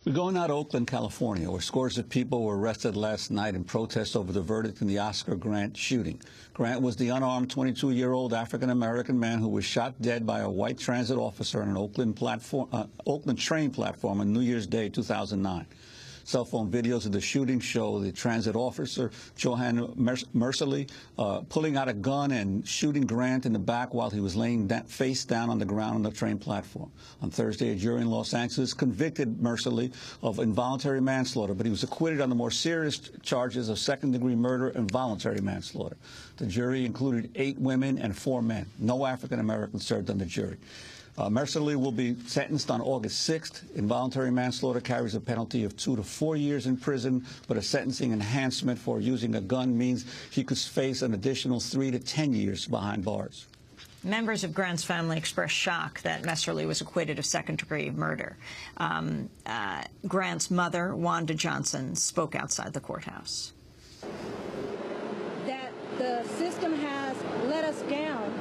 We're going out to Oakland, California, where scores of people were arrested last night in protest over the verdict in the Oscar Grant shooting. Grant was the unarmed 22-year-old African-American man who was shot dead by a white transit officer on an Oakland train platform on New Year's Day, 2009. Cell phone videos of the shooting show the transit officer, Johan Mercilessly, pulling out a gun and shooting Grant in the back while he was laying face down on the ground on the train platform. On Thursday, a jury in Los Angeles convicted Mercilessly of involuntary manslaughter, but he was acquitted on the more serious charges of second-degree murder and voluntary manslaughter. The jury included 8 women and 4 men. No African Americans served on the jury. Mercilessly will be sentenced on August 6th. Involuntary manslaughter carries a penalty of 2 to 4 years in prison, but a sentencing enhancement for using a gun means he could face an additional 3 to 10 years behind bars. Members of Grant's family expressed shock that Mercilessly was acquitted of second-degree murder. Grant's mother, Wanda Johnson, spoke outside the courthouse. That the system has let us down,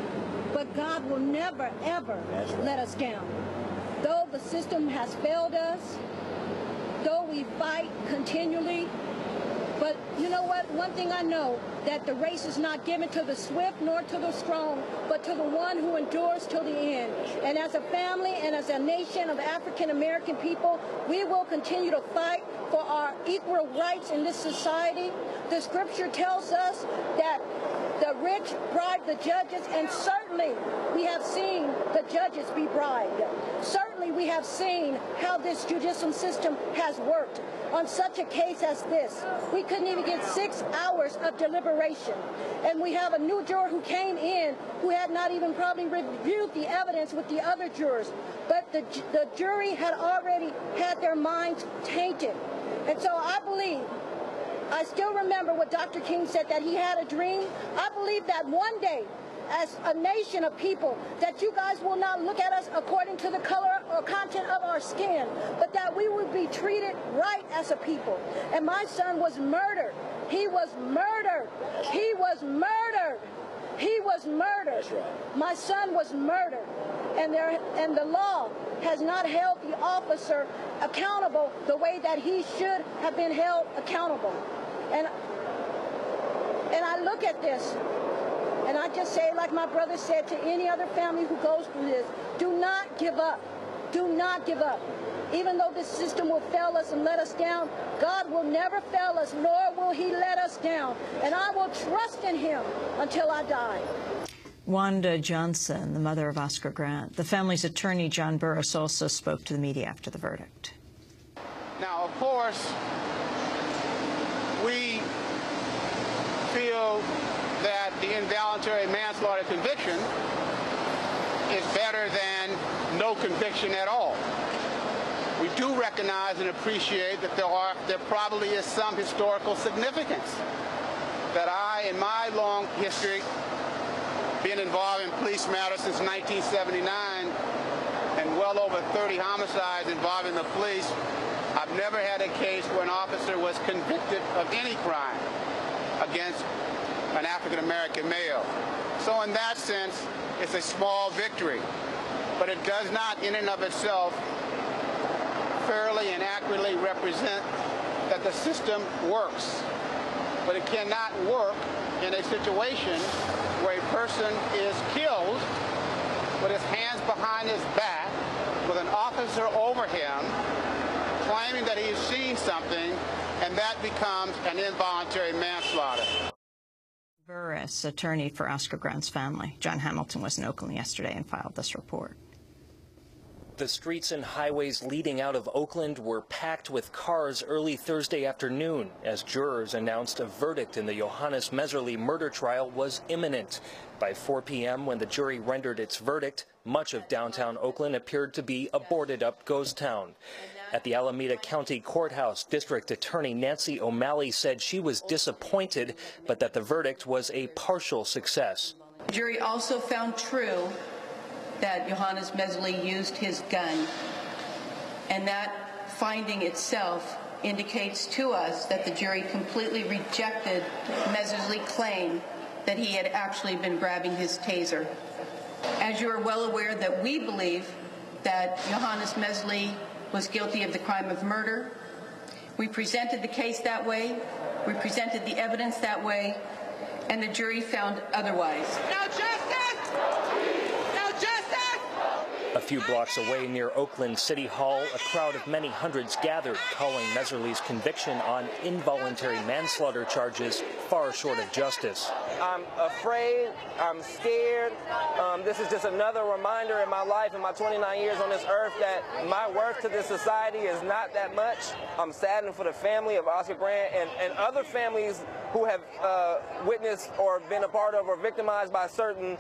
but God will never, ever let us down. Though the system has failed us, though we fight continually, but you know what? One thing I know, that the race is not given to the swift nor to the strong, but to the one who endures till the end. And as a family and as a nation of African-American people, we will continue to fight for our equal rights in this society. The scripture tells us that the rich bribe the judges, and certainly we have seen the judges be bribed. Certainly we have seen how this judicial system has worked. On such a case as this, we couldn't even get 6 hours of deliberation. And we have a new juror who came in who had not even probably reviewed the evidence with the other jurors. But the jury had already had their minds tainted. And so I believe, I still remember what Dr. King said, that he had a dream. I believe that one day, as a nation of people, that you guys will not look at us according to the color or content of our skin, but that we would be treated right as a people. And my son was murdered. He was murdered. He was murdered. He was murdered. My son was murdered. And the law has not held the officer accountable the way that he should have been held accountable. And I look at this, and I just say, like my brother said to any other family who goes through this, do not give up. Do not give up. Even though this system will fail us and let us down, God will never fail us, nor will he let us down. And I will trust in him until I die. Wanda Johnson, the mother of Oscar Grant. The family's attorney, John Burris, also spoke to the media after the verdict. Now, of course, we feel that the involuntary manslaughter conviction is better than no conviction at all. We do recognize and appreciate that there probably is some historical significance. That I, in my long history, been involved in police matters since 1979, and well over 30 homicides involving the police, I've never had a case where an officer was convicted of any crime against an African-American male. So in that sense, it's a small victory. But it does not, in and of itself, fairly and accurately represent that the system works. But it cannot work in a situation where a person is killed with his hands behind his back, with an officer over him, claiming that he's seen something, and that becomes an involuntary manslaughter. Burris, attorney for Oscar Grant's family. John Hamilton was in Oakland yesterday and filed this report. The streets and highways leading out of Oakland were packed with cars early Thursday afternoon as jurors announced a verdict in the Johannes Messerly murder trial was imminent. By 4 p.m., when the jury rendered its verdict, much of downtown Oakland appeared to be a boarded-up ghost town. At the Alameda County Courthouse, District Attorney Nancy O'Malley said she was disappointed, but that the verdict was a partial success. The jury also found true that Johannes Messerly used his gun, and that finding itself indicates to us that the jury completely rejected Messerly's claim that he had actually been grabbing his taser. As you are well aware, that we believe that Johannes Messerly was guilty of the crime of murder. We presented the case that way, we presented the evidence that way, and the jury found otherwise. No justice! No justice! A few blocks away near Oakland City Hall, a crowd of many hundreds gathered, calling Messerly's conviction on involuntary manslaughter charges far short of justice. I'm afraid, I'm scared. This is just another reminder in my life, in my 29 years on this earth, that my worth to this society is not that much. I'm saddened for the family of Oscar Grant and other families who have witnessed or been a part of or victimized by certain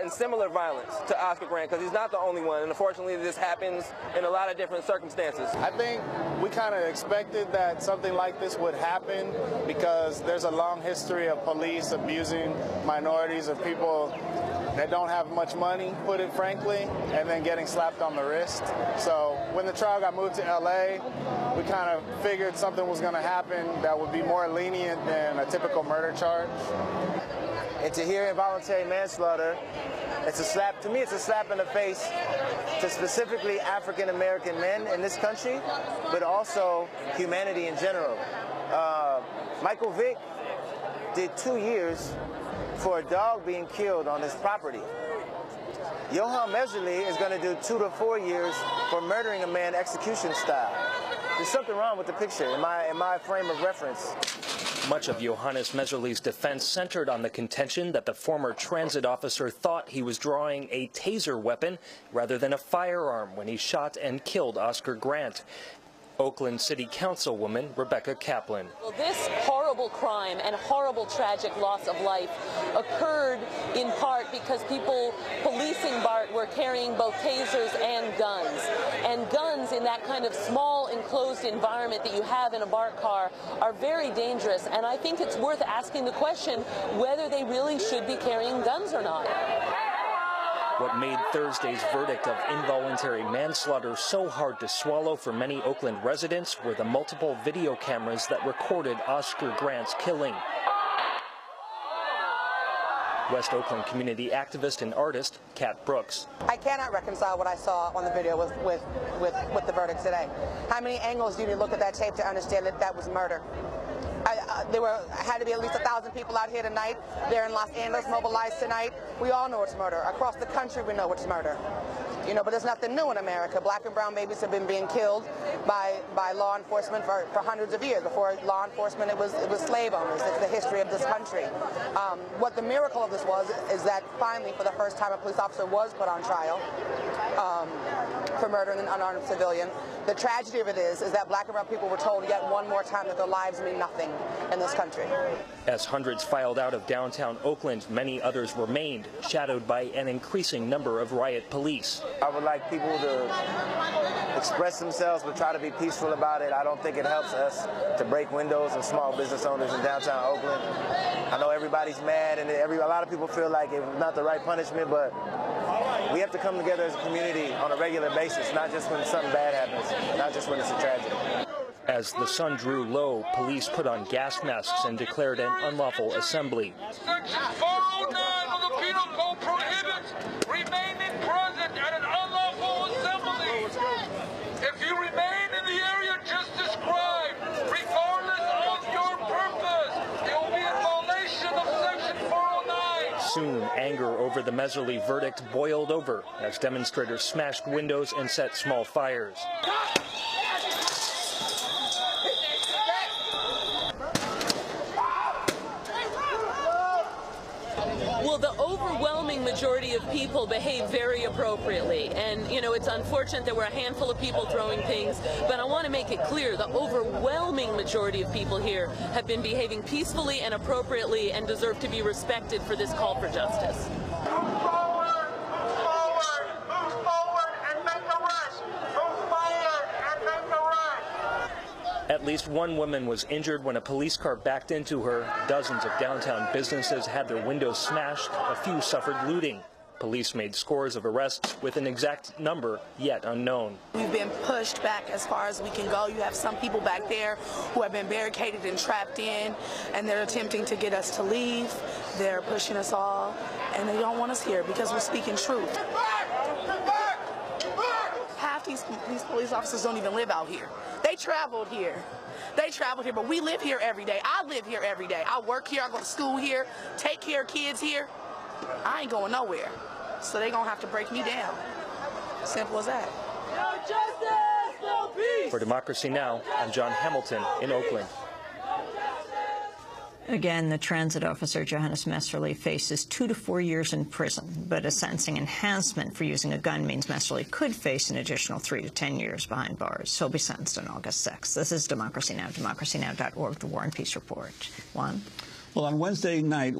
and similar violence to Oscar Grant, because he's not the only one. And unfortunately, this happens in a lot of different circumstances. I think we kind of expected that something like this would happen because there's a long history of police abusing minorities or people that don't have much money, put it frankly, and then getting slapped on the wrist. So when the trial got moved to LA, we kind of figured something was going to happen that would be more lenient than a typical murder charge. And to hear involuntary manslaughter, it's a slap, to me it's a slap in the face to specifically African American men in this country, but also humanity in general. Michael Vick did 2 years for a dog being killed on his property. Johan Messerly is going to do 2 to 4 years for murdering a man execution style. There's something wrong with the picture in my frame of reference. Much of Johannes Messerly's defense centered on the contention that the former transit officer thought he was drawing a taser weapon rather than a firearm when he shot and killed Oscar Grant. Oakland City Councilwoman Rebecca Kaplan. Well, this horrible crime and horrible tragic loss of life occurred in part because people policing BART were carrying both tasers and guns. And guns in that kind of small enclosed environment that you have in a BART car are very dangerous. And I think it's worth asking the question whether they really should be carrying guns or not. What made Thursday's verdict of involuntary manslaughter so hard to swallow for many Oakland residents were the multiple video cameras that recorded Oscar Grant's killing. West Oakland community activist and artist Kat Brooks. I cannot reconcile what I saw on the video with the verdict today. How many angles do you need to look at that tape to understand that that was murder? Had to be at least 1,000 people out here tonight. They're in Los Angeles, mobilized tonight. We all know it's murder. Across the country, we know it's murder. You know, but there's nothing new in America. Black and brown babies have been being killed by law enforcement for hundreds of years. Before law enforcement, it was slave owners. It's the history of this country. What the miracle of this is that finally, for the first time, a police officer was put on trial for murdering an unarmed civilian. The tragedy of it is that black and brown people were told yet one more time that their lives mean nothing in this country. As hundreds filed out of downtown Oakland, many others remained, shadowed by an increasing number of riot police. I would like people to express themselves but try to be peaceful about it. I don't think it helps us to break windows and small business owners in downtown Oakland. I know everybody's mad and a lot of people feel like it was not the right punishment, but we have to come together as a community on a regular basis, not just when something bad happens, not just when it's a tragedy. As the sun drew low, police put on gas masks and declared an unlawful assembly. Section 409 of the Penal Code prohibits remaining present at an unlawful assembly. If you remain in the area just described, regardless of your purpose, it will be in violation of Section 409. Soon, anger over the Messerly verdict boiled over as demonstrators smashed windows and set small fires. Well, the overwhelming majority of people behave very appropriately. And, you know, it's unfortunate there were a handful of people throwing things, but I want to make it clear the overwhelming majority of people here have been behaving peacefully and appropriately and deserve to be respected for this call for justice. Move forward, and make a rush. Move forward and make a rush. At least one woman was injured when a police car backed into her. Dozens of downtown businesses had their windows smashed. A few suffered looting. Police made scores of arrests with an exact number yet unknown. We've been pushed back as far as we can go. You have some people back there who have been barricaded and trapped in, and they're attempting to get us to leave. They're pushing us all, and they don't want us here because we're speaking truth. Half these these police officers don't even live out here. They traveled here. But we live here every day. I live here every day. I work here, I go to school here, take care of kids here. I ain't going nowhere. So they're going to have to break me down. Simple as that. No justice, no peace. For Democracy Now!, I'm John Hamilton in Oakland. Again, the transit officer, Johannes Messerly, faces 2 to 4 years in prison, but a sentencing enhancement for using a gun means Messerly could face an additional 3 to 10 years behind bars. He'll be sentenced on August 6th. This is Democracy Now!, democracynow.org, the War and Peace Report. Juan? Well, on Wednesday night,